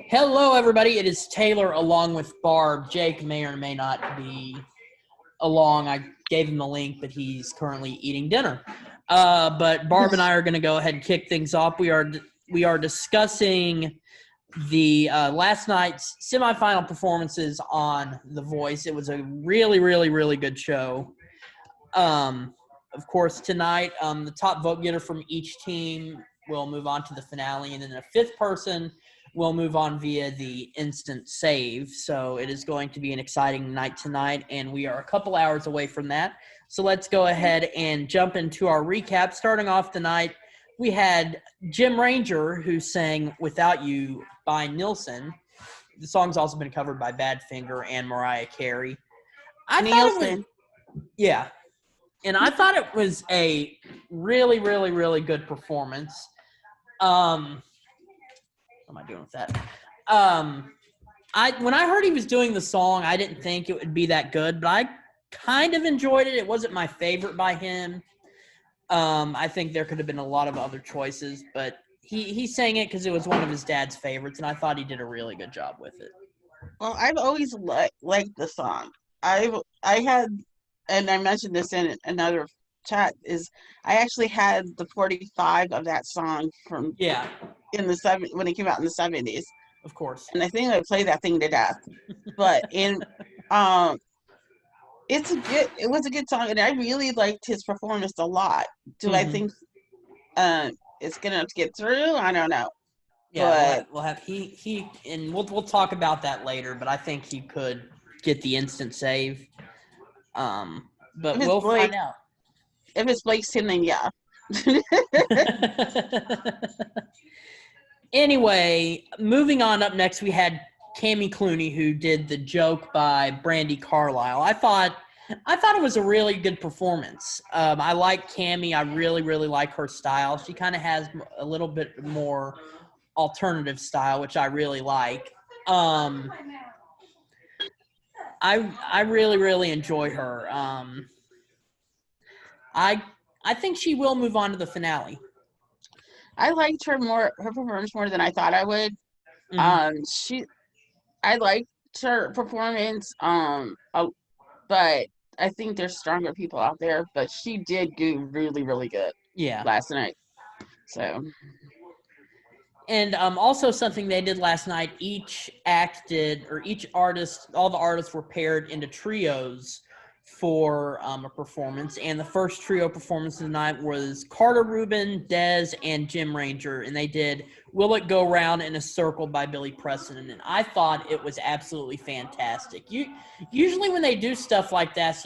Hello, everybody. It is Taylor along with Barb. Jake may or may not be along. I gave him the link, but he's currently eating dinner. But Barb and I are going to go ahead and kick things off. We are discussing the last night's semifinal performances on The Voice. It was a really, really, really good show. Of course, tonight, the top vote getter from each team will move on to the finale, and then the fifth person will move on via the instant save. So it is going to be an exciting night tonight, and we are a couple hours away from that. So let's go ahead and jump into our recap. Starting off the night, we had Jim Ranger, who sang Without You by Nilsson. The song's also been covered by Badfinger and Mariah Carey. Yeah. And I thought it was a really, really, really good performance. What am I doing with that? When I heard he was doing the song, I didn't think it would be that good, but I kind of enjoyed it. It wasn't my favorite by him. I think there could have been a lot of other choices, but he sang it because it was one of his dad's favorites, and I thought he did a really good job with it. Well, I've always liked the song. I had, and I mentioned this in another chat, is I actually had the 45 of that song from in the when it came out in the 70s. Of course. And I think I played that thing to death. But it was a good song, and I really liked his performance a lot. Do I think it's gonna get through? I don't know. Yeah, we'll have he and we'll talk about that later, but I think he could get the instant save. But we'll find out. If it's Blake's team, then yeah. Anyway, moving on, up next we had Cami Clooney, who did The Joke by Brandy Carlisle. I thought it was a really good performance. I like Cammy. I really, really like her style. She kind of has a little bit more alternative style, which I really like. I really, really enjoy her. I think she will move on to the finale. I liked her performance more than I thought I would. I liked her performance. But I think there's stronger people out there. But she did do really, really good. Yeah. Last night. So. And also something they did last night. All the artists were paired into trios for a performance, and the first trio performance of the night was Carter Rubin, Dez, and Jim Ranger, and they did Will It Go Round in a Circle by Billy Preston, and I thought it was absolutely fantastic. Usually when they do stuff like this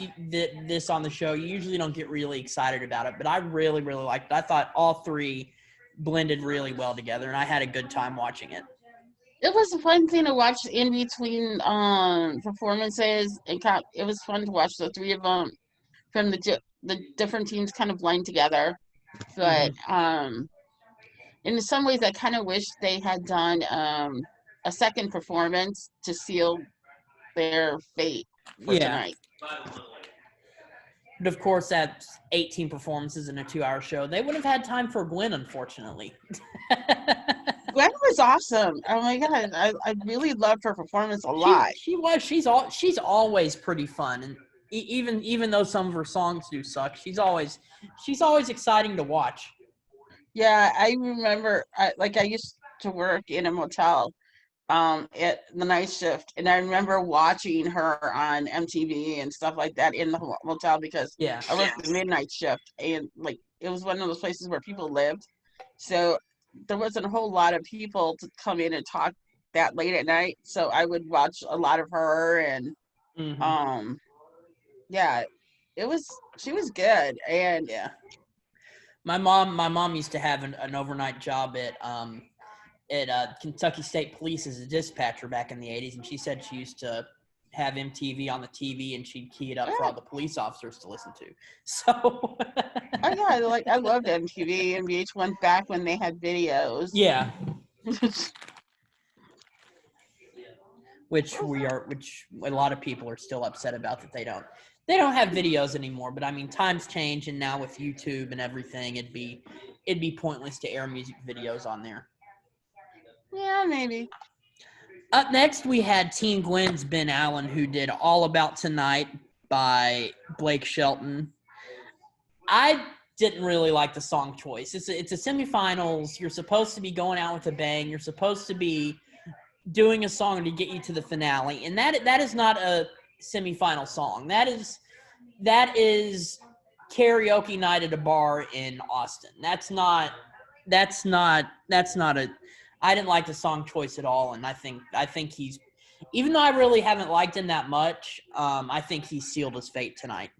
on the show, you usually don't get really excited about it, but I really, really liked it. I thought all three blended really well together, and I had a good time watching it. It was a fun thing to watch in between performances. It was fun to watch the three of them from the different teams kind of blend together. But in some ways, I kind of wish they had done a second performance to seal their fate for tonight. But of course, that's 18 performances in a 2-hour show. They wouldn't have had time for Gwen, unfortunately. Gwen was awesome. Oh my god, I really loved her performance a lot. She was. She's always pretty fun, and even though some of her songs do suck, she's always exciting to watch. Yeah, I remember. I used to work in a motel, at the night shift, and I remember watching her on MTV and stuff like that in the motel because I worked the midnight shift, and it was one of those places where people lived, so there wasn't a whole lot of people to come in and talk that late at night. So I would watch a lot of her, and she was good, and My mom used to have an overnight job at Kentucky State Police as a dispatcher back in the 80s, and she said she used to have MTV on the TV, and she'd key it up for all the police officers to listen to. So, I loved MTV and VH1 back when they had videos. Yeah. Which a lot of people are still upset about that they don't have videos anymore. But I mean, times change, and now with YouTube and everything, it'd be pointless to air music videos on there. Yeah, maybe. Up next, we had Team Gwen's Ben Allen, who did All About Tonight by Blake Shelton. I didn't really like the song choice. It's a semifinals. You're supposed to be going out with a bang. You're supposed to be doing a song to get you to the finale, and that is not a semifinal song. That is karaoke night at a bar in Austin. That's not a. I didn't like the song choice at all, and I think he's, even though I really haven't liked him that much, I think he sealed his fate tonight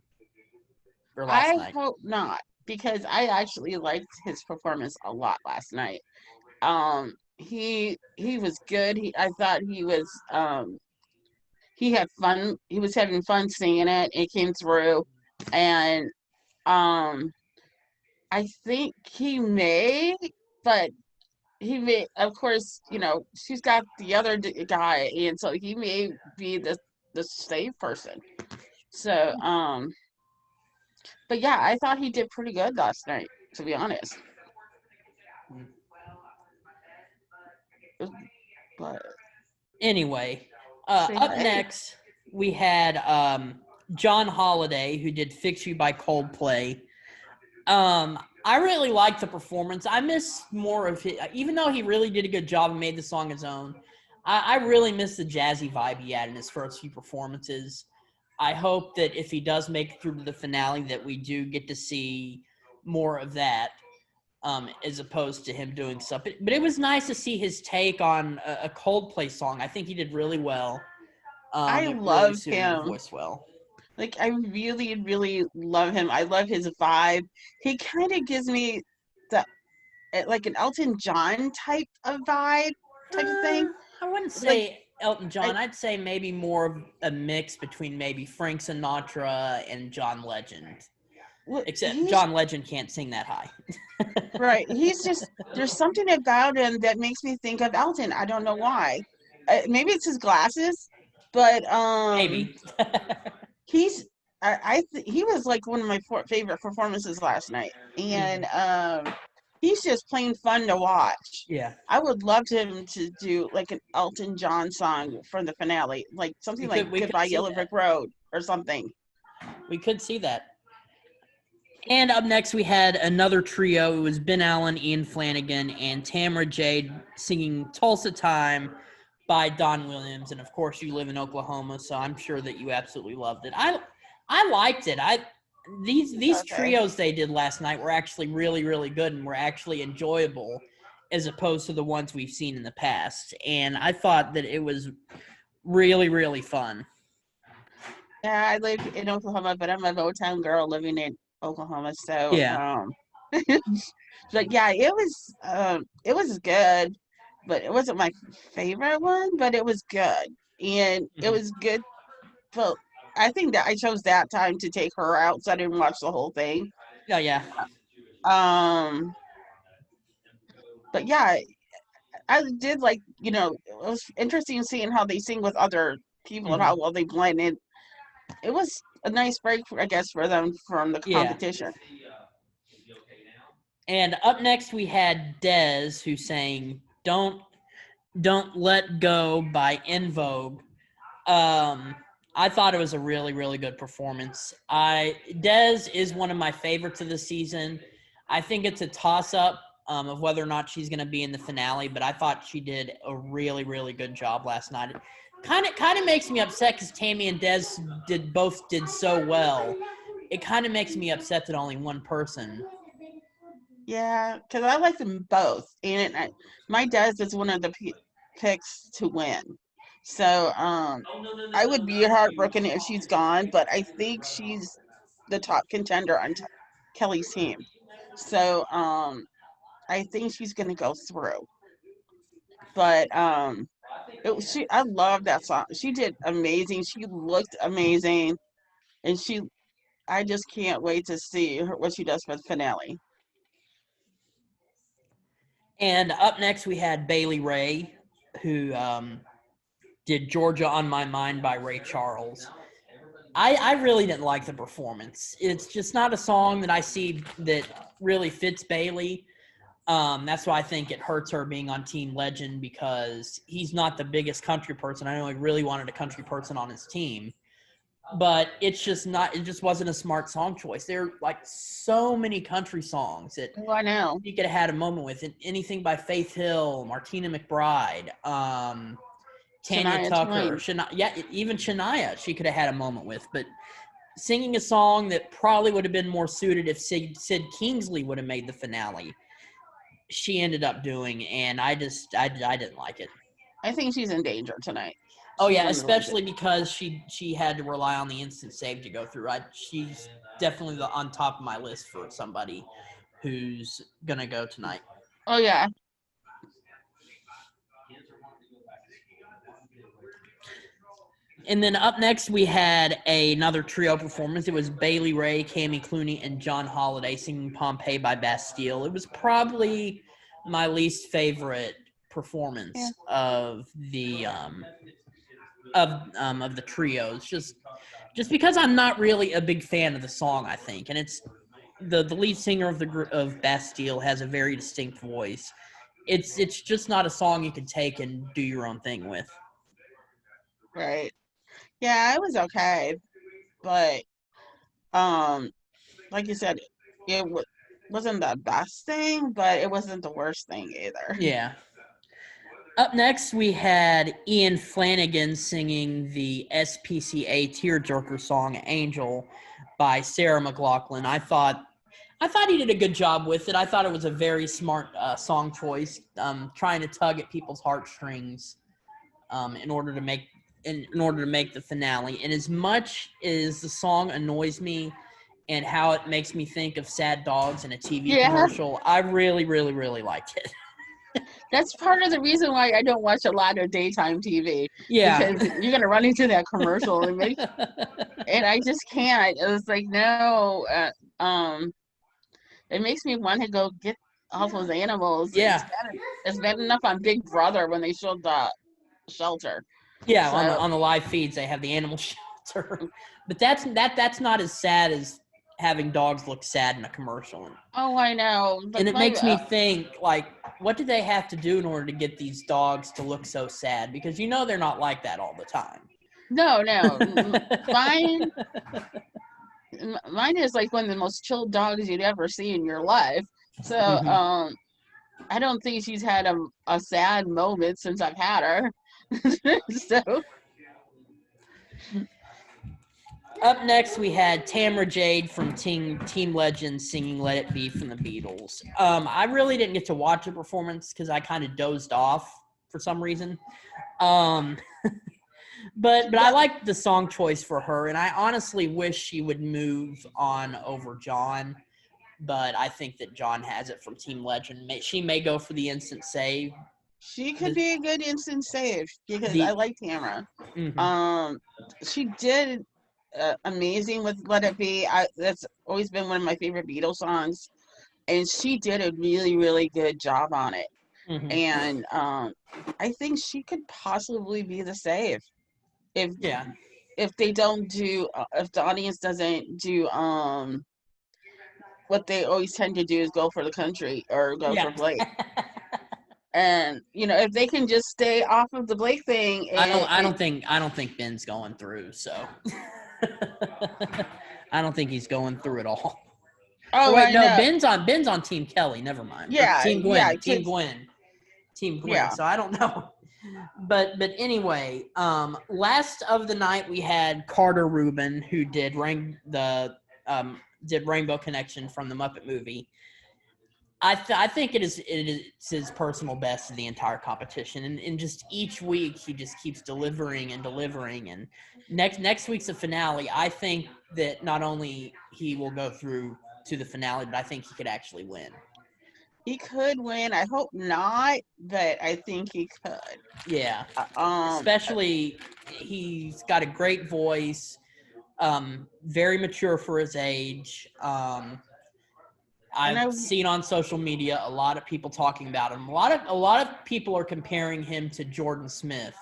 or last night. I hope not, because I actually liked his performance a lot last night. He was good. I thought he had fun. He was having fun singing it. It came through, and I think he may, but he may. Of course, she's got the other guy, and so he may be the safe person. So, but yeah, I thought he did pretty good last night, to be honest. But anyway, up next we had John Holliday, who did "Fix You" by Coldplay. I really liked the performance. I miss more of his, even though he really did a good job and made the song his own. I really miss the jazzy vibe he had in his first few performances. I hope that if he does make it through to the finale, that we do get to see more of that, as opposed to him doing stuff. But it was nice to see his take on a Coldplay song. I think he did really well. I love really suited him. His voice well. Like, I really, really love him. I love his vibe. He kind of gives me like an Elton John type of vibe, type of thing. I wouldn't say Elton John. I'd say maybe more of a mix between maybe Frank Sinatra and John Legend. Except John Legend can't sing that high. Right. There's something about him that makes me think of Elton. I don't know why. Maybe it's his glasses, but maybe. he was like one of my favorite performances last night, and he's just plain fun to watch. Yeah, I would love him to do like an Elton John song for the finale, like something like "Goodbye Yellow Brick Road" or something. We could see that. And up next, we had another trio. It was Ben Allen, Ian Flanagan, and Tamara Jade singing "Tulsa Time" by Don Williams. And of course, you live in Oklahoma, so I'm sure that you absolutely loved it. I liked it. These trios they did last night were actually really, really good and were actually enjoyable, as opposed to the ones we've seen in the past. And I thought that it was really, really fun. Yeah, I live in Oklahoma, but I'm a Motown girl living in Oklahoma, so yeah. But yeah, it was good, but it wasn't my favorite one, but it was good, and it was good. But I think that I chose that time to take her out, so I didn't watch the whole thing. Oh yeah. But yeah, I did like, it was interesting seeing how they sing with other people and how well they blend in. It was a nice break, I guess, for them from the competition. And up next we had Dez, who sang Don't Let Go by En Vogue. I thought it was a really, really good performance. Dez is one of my favorites of the season. I think it's a toss-up of whether or not she's going to be in the finale, but I thought she did a really, really good job last night. Kind of makes me upset because Tammy and Dez both did so well. It kind of makes me upset that only one person. Yeah, because I like them both, and my Dez is one of the picks to win. So I would be heartbroken if she's gone, but I think she's the top contender on Kelly's team. So I think she's gonna go through. But I love that song. She did amazing. She looked amazing, and I just can't wait to see what she does for the finale. And up next we had Bailey Ray, who did Georgia on My Mind by Ray Charles. I really didn't like the performance. It's just not a song that I see that really fits Bailey. That's why I think it hurts her being on Team Legend, because he's not the biggest country person. I know he really wanted a country person on his team, but it just wasn't a smart song choice. There are like so many country songs that Oh, I know. he could have had a moment with. Anything by Faith Hill, Martina McBride, Tanya Shania Tucker, Twain. even Shania, she could have had a moment with. But singing a song that probably would have been more suited if Sid Kingsley would have made the finale, she ended up doing, and I didn't like it. I think she's in danger tonight. Oh She's yeah, in the danger. especially because she had to rely on the instant save to go through. She's definitely on top of my list for somebody who's gonna go tonight. Oh yeah. And then up next, we had another trio performance. It was Bailey Ray, Cami Clooney, and John Holliday singing Pompey by Bastille. It was probably my least favorite performance of the trios. Just because I'm not really a big fan of the song, I think. And it's the lead singer of the group of Bastille has a very distinct voice. It's just not a song you can take and do your own thing with. Right. Yeah, it was okay, but like you said, it wasn't the best thing, but it wasn't the worst thing either. Yeah. Up next, we had Ian Flanagan singing the Spca Tearjerker song "Angel" by Sarah Mclaughlin. I thought he did a good job with it. I thought it was a very smart song choice, trying to tug at people's heartstrings in order to make the finale. And as much as the song annoys me and how it makes me think of sad dogs in a TV commercial, I really, really, really liked it. That's part of the reason why I don't watch a lot of daytime TV. Yeah. Because you're gonna run into that commercial and I just can't. It was like, no, it makes me want to go get all those animals. Yeah. It's bad enough on Big Brother when they showed the shelter. Yeah, So, on the live feeds they have the animal shelter, but that's not as sad as having dogs look sad in a commercial. oh, I know. And it makes me think, like, what do they have to do in order to get these dogs to look so sad? Because they're not like that all the time. No. Mine is like one of the most chilled dogs you'd ever see in your life. So, I don't think she's had a sad moment since I've had her. So. Up next, we had Tamara Jade from Team Legend singing "Let It Be" from the Beatles. I really didn't get to watch the performance because I kind of dozed off for some reason. But I liked the song choice for her, and I honestly wish she would move on over John. But I think that John has it from Team Legend. She may go for the instant save. She could be a good instant save because I like Tamara. Mm-hmm. She did amazing with "Let It Be." That's always been one of my favorite Beatles songs, and she did a really, really good job on it. Mm-hmm. And I think she could possibly be the save if they don't do if the audience doesn't do what they always tend to do is go for the country or go for Blake. And if they can just stay off of the Blake thing, I don't think Ben's going through. So I don't think he's going through at all. Oh wait, no, Ben's on Team Kelly. Never mind. Yeah, Team Gwen. yeah, Team Gwen. Team Gwen. Yeah. So I don't know. But anyway, last of the night we had Carter Rubin, who did Rainbow Connection from the Muppet movie. I think it is his personal best of the entire competition, and just each week he just keeps delivering and delivering. And next week's the finale. I think that not only he will go through to the finale, but I think he could actually win. He could win. I hope not, but I think he could. Yeah. Especially he's got a great voice, very mature for his age. I've seen on social media a lot of people talking about him. A lot of people are comparing him to Jordan Smith.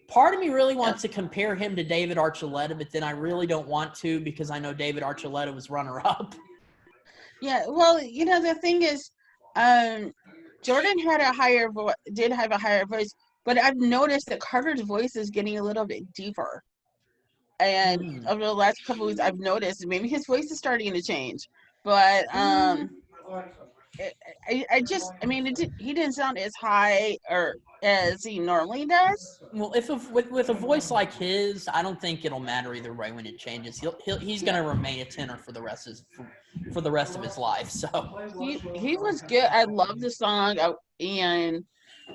Part of me really wants to compare him to David Archuleta, but then I really don't want to because I know David Archuleta was runner-up. Yeah, well, the thing is, Jordan did have a higher voice, but I've noticed that Carter's voice is getting a little bit deeper. And over the last couple of weeks, I've noticed maybe his voice is starting to change. But he didn't sound as high or as he normally does. Well, with a voice like his, I don't think it'll matter either way when it changes. He's going to remain a tenor for the rest of his life. So he was good. I love the song, and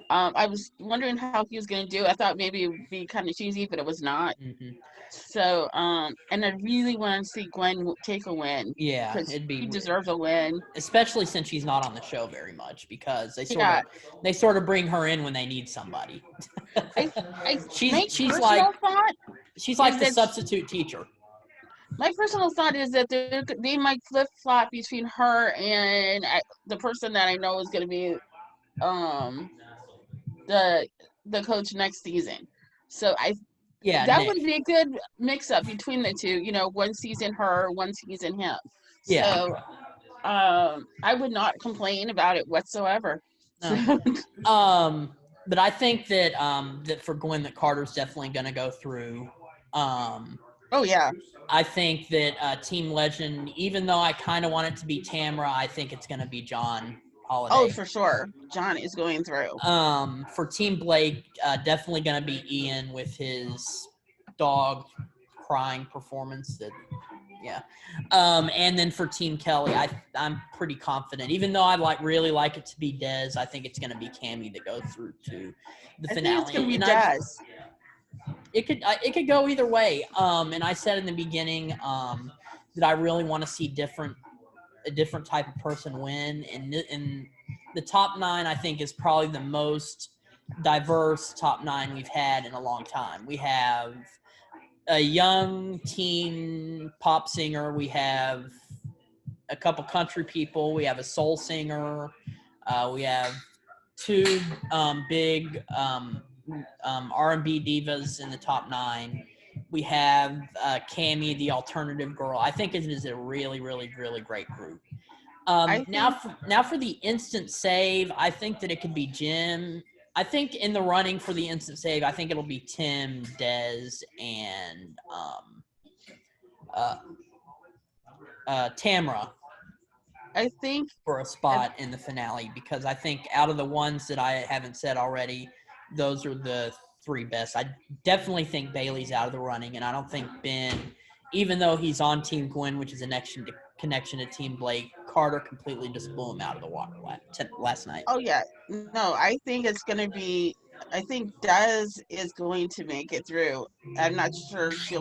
I was wondering how he was going to do. I thought maybe it would be kind of cheesy, but it was not. Mm-hmm. So, and I really want to see Gwen take a win. Yeah, because it'd be. He deserves a win, especially since she's not on the show very much because they sort of bring her in when they need somebody. She's like the substitute teacher. My personal thought is that they might flip flop between her and the person that I know is going to be the coach next season. So that would be a good mix up between the two. One season her, one season him. Yeah. So I would not complain about it whatsoever. No. But I think that that for Gwen, that Carter's definitely going to go through. Oh yeah. I think that Team Legend, even though I kind of want it to be Tamara, I think it's going to be John Holliday. Oh, for sure. John is going through. For Team Blake, definitely going to be Ian with his dog crying performance. And then for Team Kelly, I'm pretty confident. Even though I really like it to be Dez, I think it's going to be Cammy that goes through to the finale. I think it's going to be Dez. It could go either way. And I said in the beginning that I really want to see a different type of person win. And the top 9, I think, is probably the most diverse top 9 we've had in a long time. We have a young teen pop singer. We have a couple country people. We have a soul singer. We have 2 big R&B divas in the top 9. We have Cammy, the alternative girl. I think it is a really, really, really great group. Now for the instant save, I think that it could be Jim. I think in the running for the instant save, I think it'll be Tim, Dez, and Tamara. I think for a spot in the finale, because I think out of the ones that I haven't said already, those are the 3 best. I definitely think Bailey's out of the running, and I don't think Ben, even though he's on Team Gwen, which is a connection to Team Blake, Carter completely just blew him out of the water last night. Oh yeah, no, I think it's going to be. I think Dez is going to make it through. I'm not sure she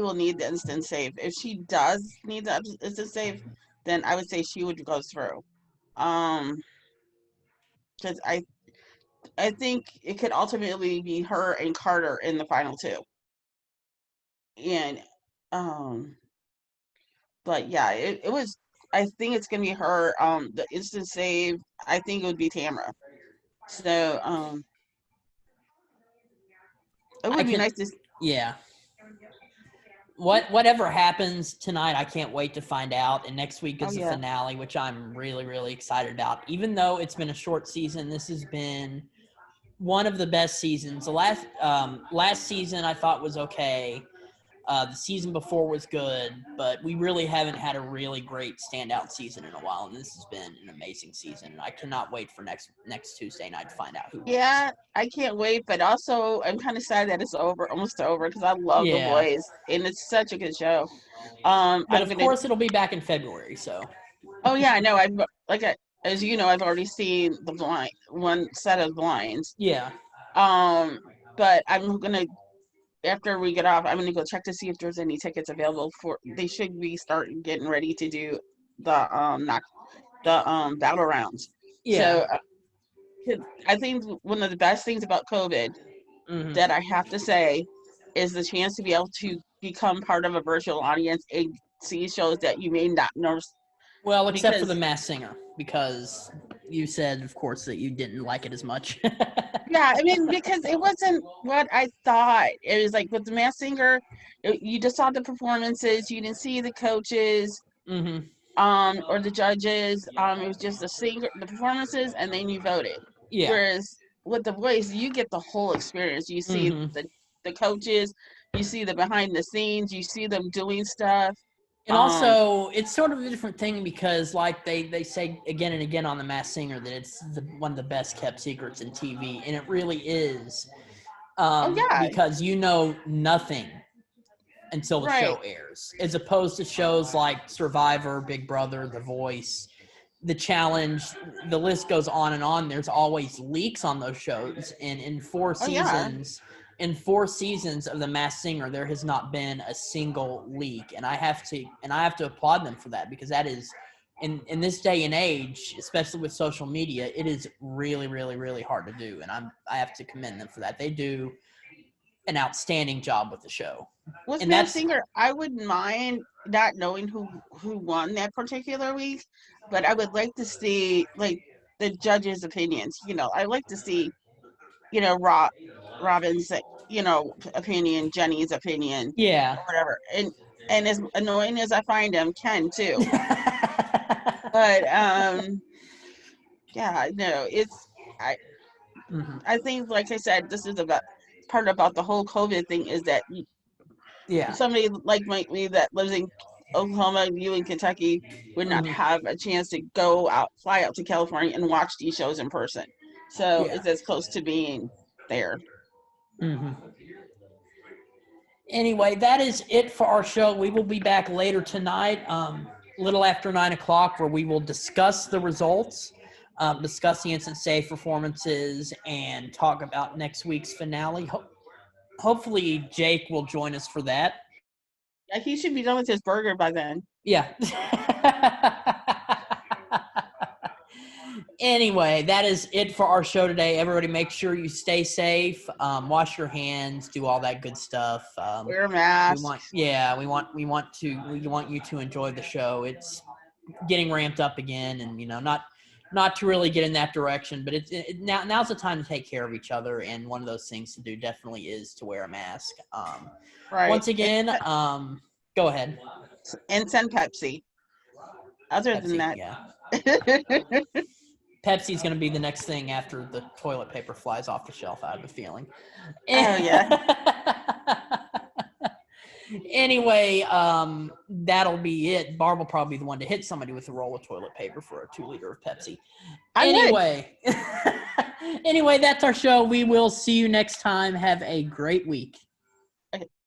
will need the instant save. If she does need the instant save, then I would say she would go through. Because I think it could ultimately be her and Carter in the final 2. And but yeah, it was. I think it's gonna be her. The instant save, I think it would be Tamara. So it would be nice to. Yeah. Whatever happens tonight, I can't wait to find out. And next week is the finale, which I'm really, really excited about. Even though it's been a short season, this has been one of the best seasons. The last season I thought was okay. The season before was good, but we really haven't had a really great standout season in a while, and this has been an amazing season. And I cannot wait for next Tuesday night to find out who wins. Yeah, I can't wait, but also I'm kind of sad that it's almost over, because I love The Boys, and it's such a good show. But of course, it'll be back in February. So. Oh yeah, I know. As you know, I've already seen one set of blinds. Yeah. But I'm gonna. After we get off, I'm going to go check to see if there's any tickets available they should be starting getting ready to do the battle rounds. Yeah. So I think one of the best things about COVID that I have to say is the chance to be able to become part of a virtual audience and see shows that you may not know. Well, except for The Masked Singer, because you said, of course, that you didn't like it as much. Yeah, I mean, because it wasn't what I thought. It was like with The Masked Singer, you just saw the performances. You didn't see the coaches. Mm-hmm. or the judges. It was just the performances, and then you voted. Yeah. Whereas with The Voice, you get the whole experience. You see the coaches, you see the behind the scenes, you see them doing stuff. And also, it's sort of a different thing because, like, they say again and again on The Masked Singer that it's one of the best kept secrets in TV, and it really is. Yeah. Because you know nothing until the Right. show airs, as opposed to shows like Survivor, Big Brother, The Voice, The Challenge. The list goes on and on. There's always leaks on those shows, and in four Yeah. seasons of The Masked Singer, there has not been a single leak, and I have to applaud them for that, because that is in this day and age, especially with social media, it is really, really, really hard to do, and I have to commend them for that. They do an outstanding job with the show. With And Masked that's Singer, I wouldn't mind not knowing who won that particular week, but I would like to see like the judges' opinions. I like to see, Robin's, opinion, Jenny's opinion, yeah. or whatever. And as annoying as I find him, Ken too. But yeah, no, I I think, like I said, this is about the whole COVID thing, is that Yeah. somebody like me that lives in Oklahoma, you in Kentucky, would not have a chance to fly out to California and watch these shows in person. So Yeah. it's as close to being there. Anyway, that is it for our show. We will be back later tonight, a little after 9:00, where we will discuss the results, discuss the instant save performances, and talk about next week's finale. Hopefully, Jake will join us for that. Yeah, he should be done with his burger by then. Yeah. Anyway, that is it for our show today. Everybody, make sure you stay safe, wash your hands, do all that good stuff. Wear a mask. We want you to enjoy the show. It's getting ramped up again, and not to really get in that direction, but now's the time to take care of each other, and one of those things to do definitely is to wear a mask. Right. Once again, go ahead. And send Pepsi. Other than that, Yeah. Pepsi's going to be the next thing after the toilet paper flies off the shelf, I have a feeling. Oh, yeah. Anyway, that'll be it. Barb will probably be the one to hit somebody with a roll of toilet paper for a 2-liter of Pepsi. Anyway, that's our show. We will see you next time. Have a great week.